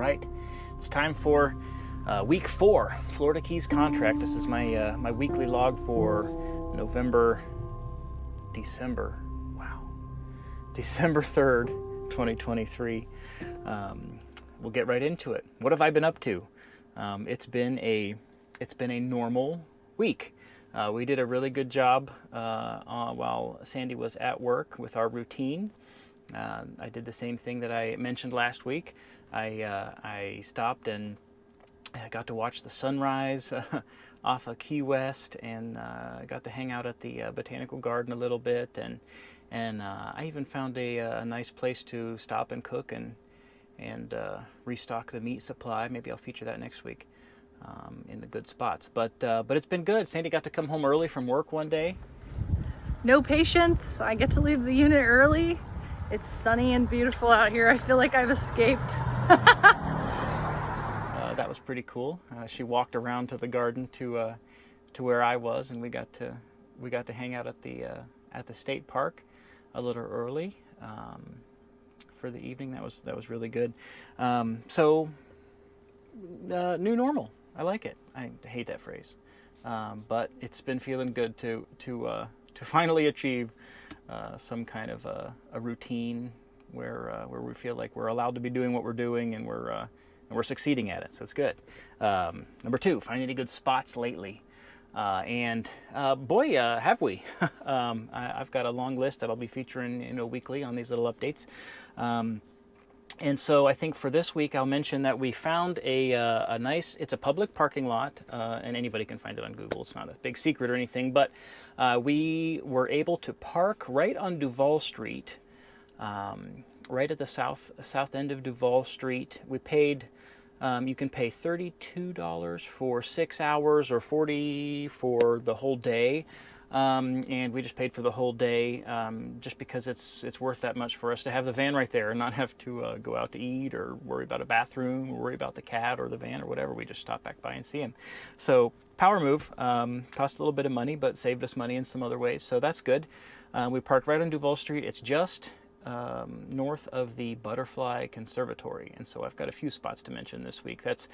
right, it's time for week 4, Florida Keys contract. This is my my weekly log for December 3rd, 2023. We'll get right into it. What have I been up to? It's been a normal week. We did a really good job while Sandy was at work with our routine. I did the same thing that I mentioned last week. I stopped and I got to watch the sunrise off of Key West, and got to hang out at the botanical garden a little bit, and I even found a nice place to stop and cook and restock the meat supply. Maybe I'll feature that next week in the good spots. But it's been good. Sandy got to come home early from work one day. No patience. I get to leave the unit early. It's sunny and beautiful out here. I feel like I've escaped. That was pretty cool. She walked around to the garden to where I was, and we got to hang out at the state park a little early for the evening. That was really good. So new normal. I like it. I hate that phrase, but it's been feeling good to finally achieve some kind of a routine where we feel like we're allowed to be doing what we're doing, and we're succeeding at it. So it's good. Number 2, finding any good spots lately. Boy, have we. I've got a long list that I'll be featuring weekly on these little updates. And so I think for this week, I'll mention that we found a nice, it's a public parking lot, and anybody can find it on Google. It's not a big secret or anything, but we were able to park right on Duval Street, right at the south end of Duval Street. We paid, you can pay $32 for 6 hours or $40 for the whole day. And we just paid for the whole day, just because it's worth that much for us to have the van right there and not have to go out to eat or worry about a bathroom or worry about the cat or the van or whatever. We just stop back by and see him. So power move, cost a little bit of money, but saved us money in some other ways. So that's good. We parked right on Duval Street. It's just north of the Butterfly Conservatory. And so I've got a few spots to mention this week. That's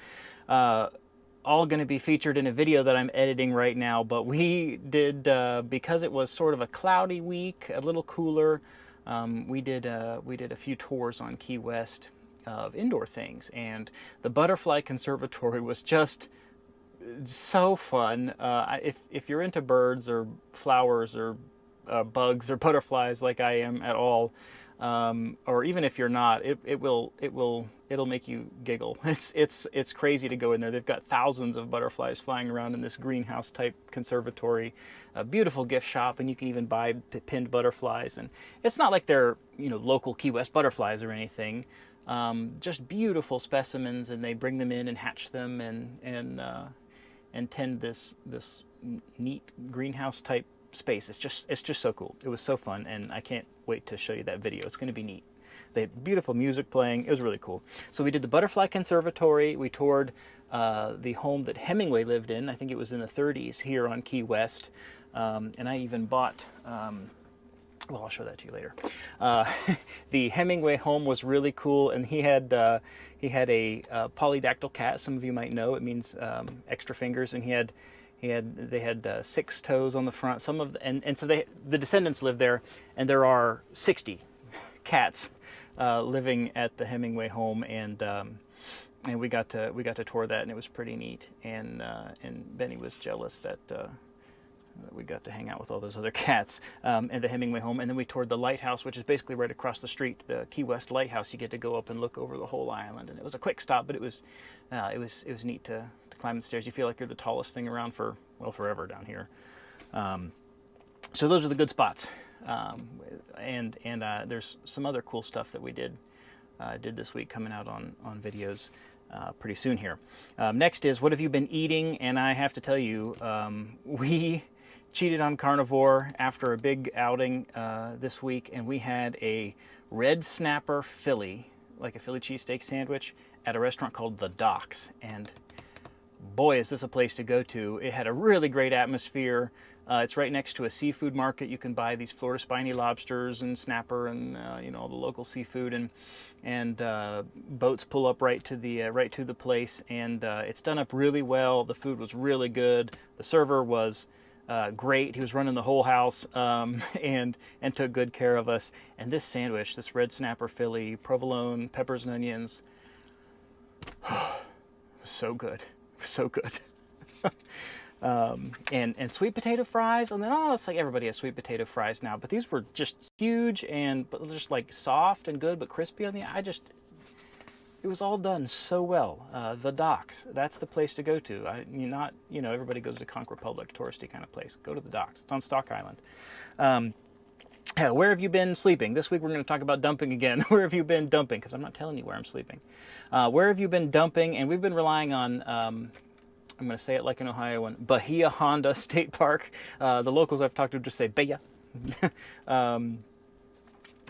all going to be featured in a video that I'm editing right now, but we did, because it was sort of a cloudy week, a little cooler, we did a few tours on Key West of indoor things, and the Butterfly Conservatory was just so fun. If you're into birds or flowers or bugs or butterflies like I am at all, or even if you're not, it'll make you giggle. It's crazy to go in there. They've got thousands of butterflies flying around in this greenhouse type conservatory, a beautiful gift shop, and you can even buy pinned butterflies. And it's not like they're local Key West butterflies or anything, just beautiful specimens, and they bring them in and hatch them and tend this neat greenhouse type space. It's just so cool. It was so fun, and I can't wait to show you that video. It's going to be neat. They had beautiful music playing. It was really cool. So we did the Butterfly Conservatory. We toured the home that Hemingway lived in. I think it was in the 30s here on Key West. And I even bought, well, I'll show that to you later. The Hemingway home was really cool, and he had a polydactyl cat. Some of you might know. It means extra fingers, and they had 6 toes on the front. So the descendants live there, and there are 60 cats living at the Hemingway home, and we got to tour that, and it was pretty neat. And Benny was jealous that we got to hang out with all those other cats at the Hemingway home. And then we toured the lighthouse, which is basically right across the street, the Key West Lighthouse. You get to go up and look over the whole island, and it was a quick stop, but it was neat to climb the stairs. You feel like you're the tallest thing around forever down here. So those are the good spots. And there's some other cool stuff that we did this week coming out on videos pretty soon here. Next is, what have you been eating? And I have to tell you, we cheated on carnivore after a big outing this week, and we had a red snapper Philly, like a Philly cheesesteak sandwich, at a restaurant called The Docks. And boy, is this a place to go to. It had a really great atmosphere. It's right next to a seafood market. You can buy these Florida spiny lobsters and snapper and all the local seafood, and boats pull up right to the place, and it's done up really well. The food was really good. The server was great. He was running the whole house, and took good care of us. And this sandwich, this red snapper Philly, provolone, peppers and onions, was so good, so good. And sweet potato fries, and then it's like everybody has sweet potato fries now, but these were just huge but just like soft and good, but crispy on the. It was all done so well. The docks, that's the place to go to. Everybody goes to Conch Republic, touristy kind of place. Go to the docks. It's on Stock Island. Where have you been sleeping? This week we're going to talk about dumping again. Where have you been dumping? Because I'm not telling you where I'm sleeping. Where have you been dumping? And we've been relying on, I'm going to say it like an Ohioan, Bahia Honda State Park. The locals I've talked to just say Bahia.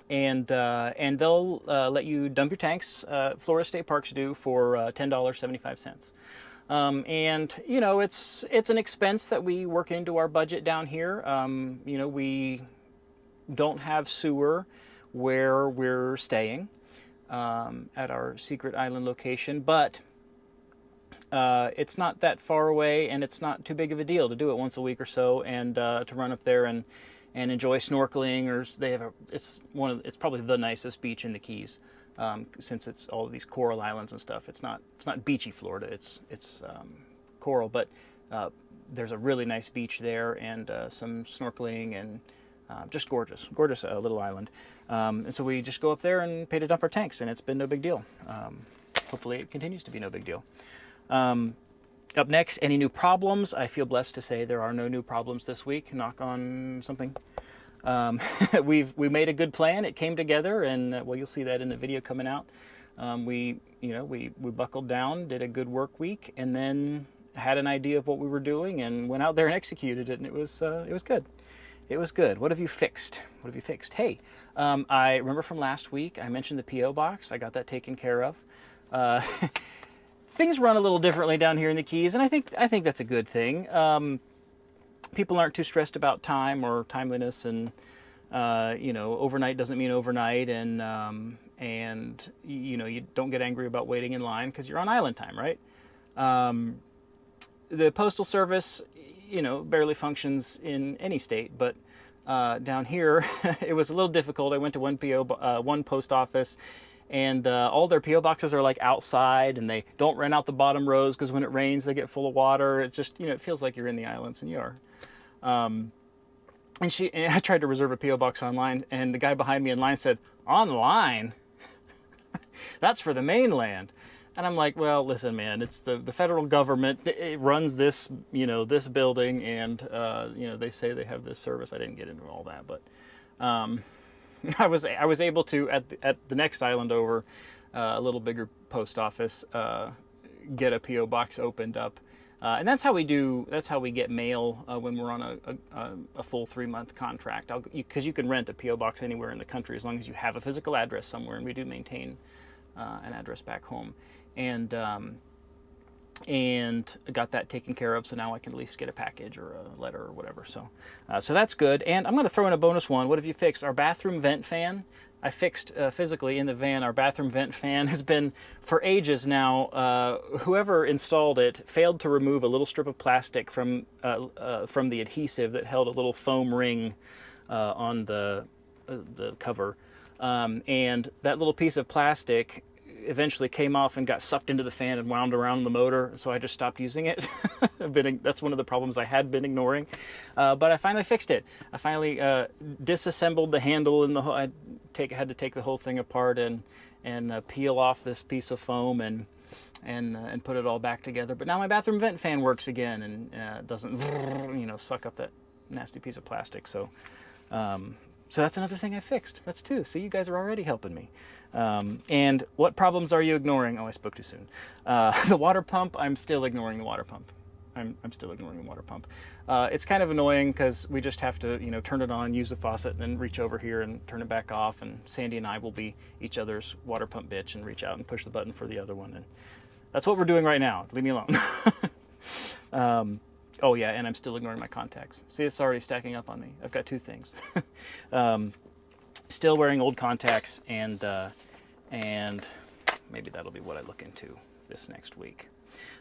And they'll let you dump your tanks. Florida State Parks do for $10.75. And it's an expense that we work into our budget down here. We don't have sewer where we're staying at our secret island location, but it's not that far away, and it's not too big of a deal to do it once a week or so, and to run up there and enjoy snorkeling. Or it's probably the nicest beach in the Keys, since it's all of these coral islands and stuff. It's not beachy Florida. It's coral, but there's a really nice beach there, and some snorkeling, and just gorgeous little island. And so we just go up there and pay to dump our tanks, and it's been no big deal. Hopefully it continues to be no big deal. Up next, any new problems? I feel blessed to say there are no new problems this week. Knock on something. We made a good plan. It came together, and you'll see that in the video coming out. We buckled down, did a good work week, and then had an idea of what we were doing, and went out there and executed it, and it was good. It was good. What have you fixed? Hey, I remember from last week I mentioned the P.O. box. I got that taken care of. Things run a little differently down here in the Keys, and I think that's a good thing. People aren't too stressed about time or timeliness, and overnight doesn't mean overnight, and you don't get angry about waiting in line because you're on island time, right? The Postal Service, barely functions in any state, but down here it was a little difficult. I went to one post office, and all their P.O. boxes are like outside, and they don't rent out the bottom rows because when it rains they get full of water. It's just, it feels like you're in the islands, and you are. And I tried to reserve a P.O. box online, and the guy behind me in line said, "Online? That's for the mainland." And I'm like, well, listen, man, it's the federal government. It runs this, this building, and they say they have this service. I didn't get into all that, but I was able to at the next island over, a little bigger post office, get a P.O. box opened up, and that's how we get mail when we're on a full 3-month contract. Because you can rent a P.O. box anywhere in the country as long as you have a physical address somewhere, and we do maintain an address back home, and got that taken care of. So now I can at least get a package or a letter or whatever. So that's good. And I'm going to throw in a bonus one. What have you fixed? Our bathroom vent fan. I fixed physically in the van. Our bathroom vent fan has been for ages now. Whoever installed it failed to remove a little strip of plastic from the adhesive that held a little foam ring on the cover, and that little piece of plastic eventually came off and got sucked into the fan and wound around the motor, so I just stopped using it. That's one of the problems I had been ignoring, but I finally fixed it. I finally disassembled the handle, and I had to take the whole thing apart and peel off this piece of foam and put it all back together. But now my bathroom vent fan works again, and doesn't suck up that nasty piece of plastic. So that's another thing I fixed. That's 2. See, you guys are already helping me. And what problems are you ignoring? Oh, I spoke too soon. The water pump, I'm still ignoring the water pump. I'm still ignoring the water pump. It's kind of annoying because we just have to, turn it on, use the faucet, and then reach over here and turn it back off. And Sandy and I will be each other's water pump bitch and reach out and push the button for the other one. And that's what we're doing right now. Leave me alone. Oh yeah, and I'm still ignoring my contacts. See, it's already stacking up on me. I've got two things. um, Still wearing old contacts, and maybe that'll be what I look into this next week.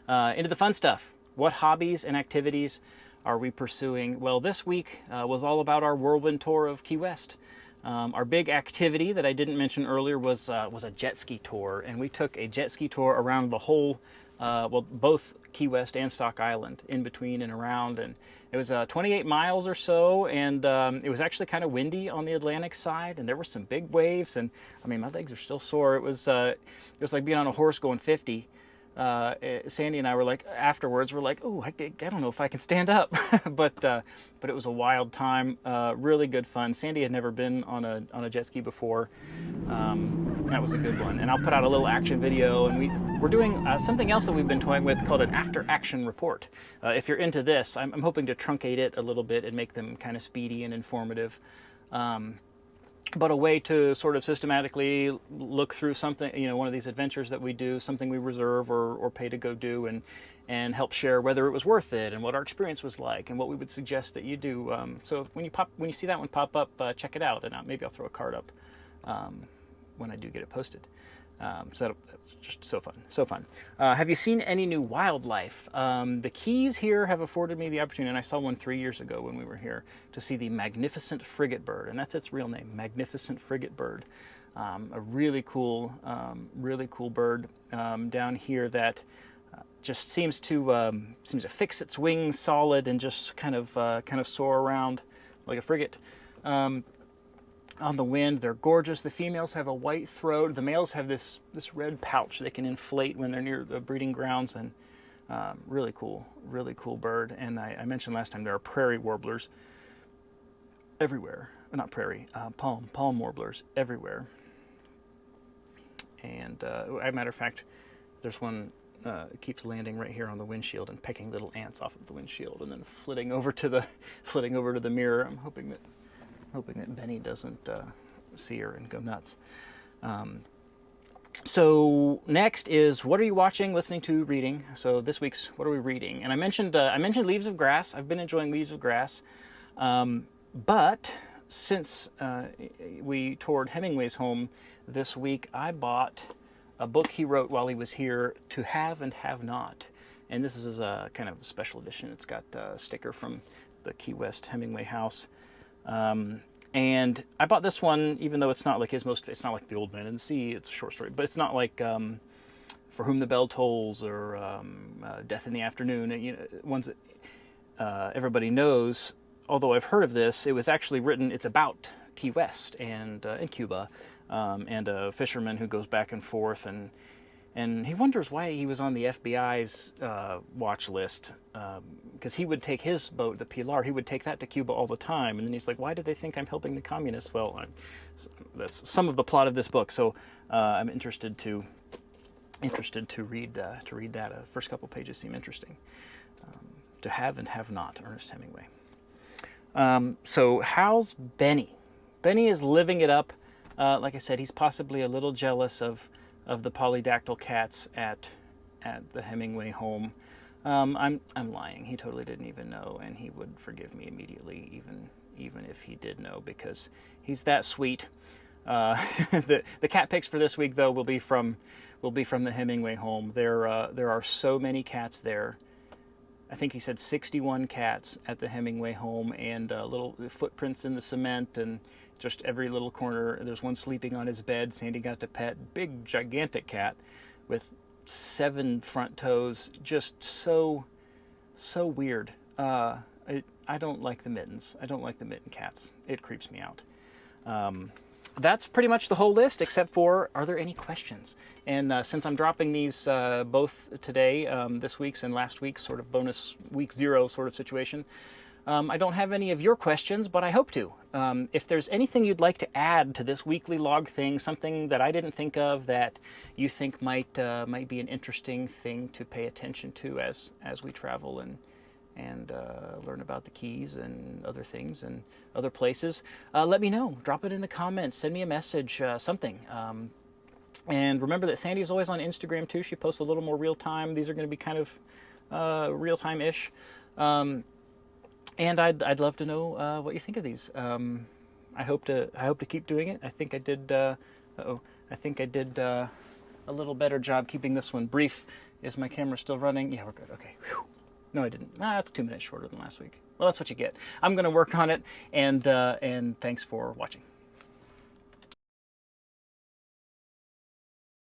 Into the fun stuff. What hobbies and activities are we pursuing? Well, this week was all about our whirlwind tour of Key West. Our big activity that I didn't mention earlier was a jet ski tour, and we took a jet ski tour around the whole, well, both Key West and Stock Island, in between and around, and it was 28 miles or so, and it was actually kind of windy on the Atlantic side, and there were some big waves, and I mean, my legs are still sore. It was like being on a horse going 50. Sandy and I were like, afterwards, we're like, oh, I don't know if I can stand up, but it was a wild time, really good fun. Sandy had never been on a jet ski before. That was a good one, and I'll put out a little action video, and we're doing something else that we've been toying with called an after action report. If you're into this, I'm hoping to truncate it a little bit and make them kind of speedy and informative. But a way to sort of systematically look through something, one of these adventures that we do, something we reserve or pay to go do, and help share whether it was worth it and what our experience was like and what we would suggest that you do. So when you see that one pop up, check it out, and maybe I'll throw a card up when I do get it posted. So that's just so fun. Have you seen any new wildlife? The Keys here have afforded me the opportunity, and I saw one 3 years ago when we were here, to see the magnificent frigate bird, and that's its real name, magnificent frigate bird. A really cool bird down here that just seems to fix its wings solid and just kind of soar around like a frigate. On the wind. They're gorgeous. The females have a white throat. The males have this red pouch they can inflate when they're near the breeding grounds, and really cool bird. And I mentioned last time there are prairie warblers everywhere. Not prairie, palm warblers everywhere. And as a matter of fact, there's one keeps landing right here on the windshield and pecking little ants off of the windshield and then flitting over to the mirror. I'm hoping that Benny doesn't see her and go nuts. So next is, what are you watching, listening to, reading? So this week's, what are we reading? And I mentioned Leaves of Grass. I've been enjoying Leaves of Grass, but since we toured Hemingway's home this week, I bought a book he wrote while he was here, To Have and Have Not. And this is a kind of special edition. It's got a sticker from the Key West Hemingway house. And I bought this one, even though it's not like it's not like The Old Man and the Sea. It's a short story, but it's not like For Whom the Bell Tolls or Death in the Afternoon. Ones that everybody knows. Although I've heard of this, it was actually written. It's about Key West and in Cuba, and a fisherman who goes back and forth, and he wonders why he was on the FBI's watch list, because he would take his boat, the Pilar, he would take that to Cuba all the time, and then he's like, why do they think I'm helping the communists? Well, that's some of the plot of this book, so I'm interested to read that. First couple pages seem interesting. To Have and Have Not, Ernest Hemingway. So how's Benny? Benny is living it up. Like I said, he's possibly a little jealous of the polydactyl cats at the Hemingway home. I'm lying. He totally didn't even know, and he would forgive me immediately, even if he did know, because he's that sweet. The cat picks for this week, though, will be from the Hemingway home. There are so many cats there. I think he said 61 cats at the Hemingway home, and little footprints in the cement, and just every little corner. There's one sleeping on his bed. Sandy got to pet. Big, gigantic cat with 7 front toes. Just so weird. I don't like the mittens. I don't like the mitten cats. It creeps me out. That's pretty much the whole list, except for, are there any questions? And since I'm dropping these both today, this week's and last week's sort of bonus week 0 sort of situation, I don't have any of your questions, but I hope to. If there's anything you'd like to add to this weekly log thing, something that I didn't think of that you think might be an interesting thing to pay attention to as we travel and learn about the Keys and other things and other places, let me know. Drop it in the comments. Send me a message, something. And remember that Sandy is always on Instagram too. She posts a little more real time. These are going to be kind of real time-ish. And I'd love to know what you think of these. I hope to keep doing it. I think I did. I think I did a little better job keeping this one brief. Is my camera still running? Yeah, we're good. Okay. Whew. No, I didn't. That's 2 minutes shorter than last week. Well, that's what you get. I'm going to work on it, and thanks for watching.